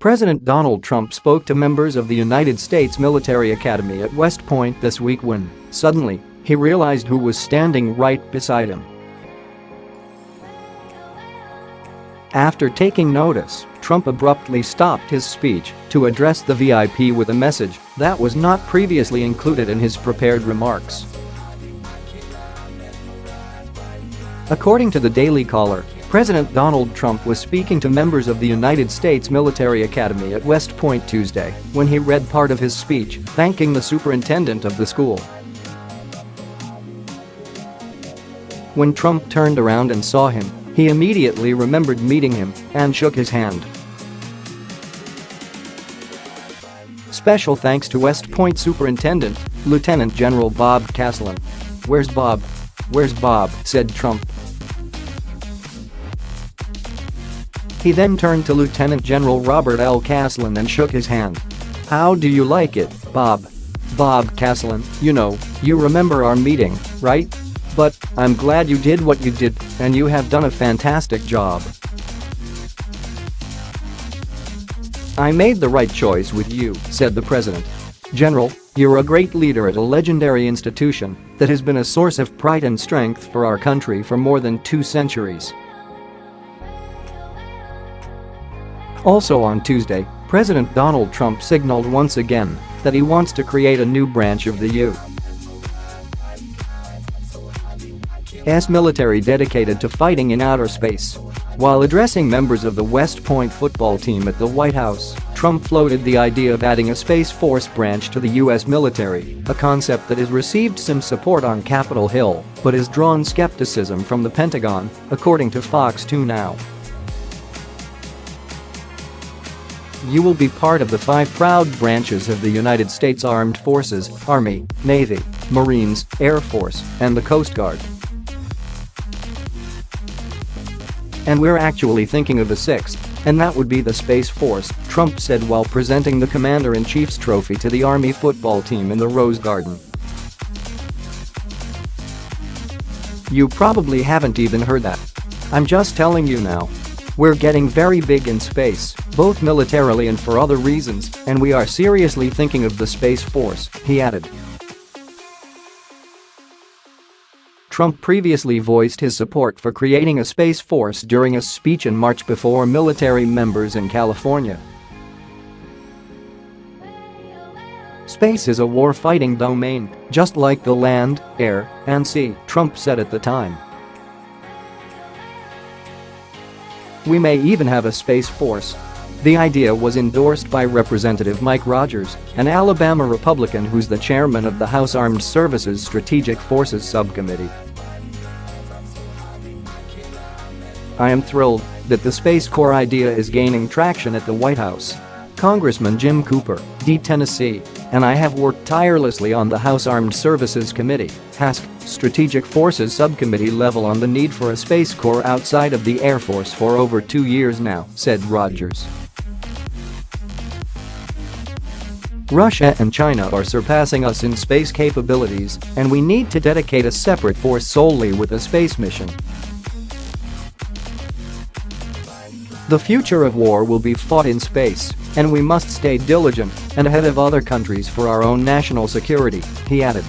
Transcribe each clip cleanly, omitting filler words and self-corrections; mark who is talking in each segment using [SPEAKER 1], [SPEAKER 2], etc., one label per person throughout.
[SPEAKER 1] President Donald Trump spoke to members of the United States Military Academy at West Point this week when, suddenly, he realized who was standing right beside him. After taking notice, Trump abruptly stopped his speech to address the VIP with a message that was not previously included in his prepared remarks. According to the Daily Caller, President Donald Trump was speaking to members of the United States Military Academy at West Point Tuesday when he read part of his speech thanking the superintendent of the school. When Trump turned around and saw him, he immediately remembered meeting him and shook his hand. Special thanks to West Point Superintendent, Lieutenant General Bob Caslen. "Where's Bob? Where's Bob?" said Trump. He then turned to Lieutenant General Robert L. Caslen and shook his hand. "How do you like it, Bob? Bob Caslen, you remember our meeting, right? But I'm glad you did what you did, and you have done a fantastic job. I made the right choice with you," said the president. "General, you're a great leader at a legendary institution that has been a source of pride and strength for our country for more than 2 centuries." Also on Tuesday, President Donald Trump signaled once again that he wants to create a new branch of the U.S. military dedicated to fighting in outer space. While addressing members of the West Point football team at the White House, Trump floated the idea of adding a Space Force branch to the U.S. military, a concept that has received some support on Capitol Hill but has drawn skepticism from the Pentagon, according to Fox 2 Now. "You will be part of the 5 proud branches of the United States Armed Forces, Army, Navy, Marines, Air Force, and the Coast Guard. And we're actually thinking of a 6th, and that would be the Space Force," Trump said while presenting the Commander-in-Chief's trophy to the Army football team in the Rose Garden. "You probably haven't even heard that. I'm just telling you now. We're getting very big in space, both militarily and for other reasons, and we are seriously thinking of the Space Force," he added. Trump previously voiced his support for creating a Space Force during a speech in March before military members in California. "Space is a war-fighting domain, just like the land, air, and sea," Trump said at the time. "We may even have a Space Force." The idea was endorsed by Representative Mike Rogers, an Alabama Republican who's the chairman of the House Armed Services Strategic Forces Subcommittee. "I am thrilled that the Space Corps idea is gaining traction at the White House. Congressman Jim Cooper, D. Tennessee, and I have worked tirelessly on the House Armed Services Committee (HASC) Strategic Forces Subcommittee level on the need for a Space Corps outside of the Air Force for over 2 years now," said Rogers. "Russia and China are surpassing us in space capabilities, and we need to dedicate a separate force solely with a space mission. The future of war will be fought in space, and we must stay diligent and ahead of other countries for our own national security," he added.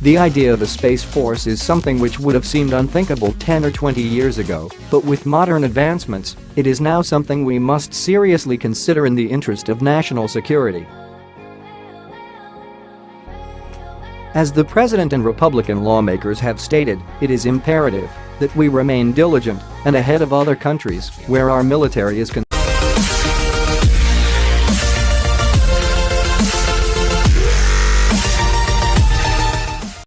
[SPEAKER 1] The idea of a Space Force is something which would have seemed unthinkable 10 or 20 years ago, but with modern advancements, it is now something we must seriously consider in the interest of national security. As the president and Republican lawmakers have stated, it is imperative that we remain diligent and ahead of other countries where our military is concerned.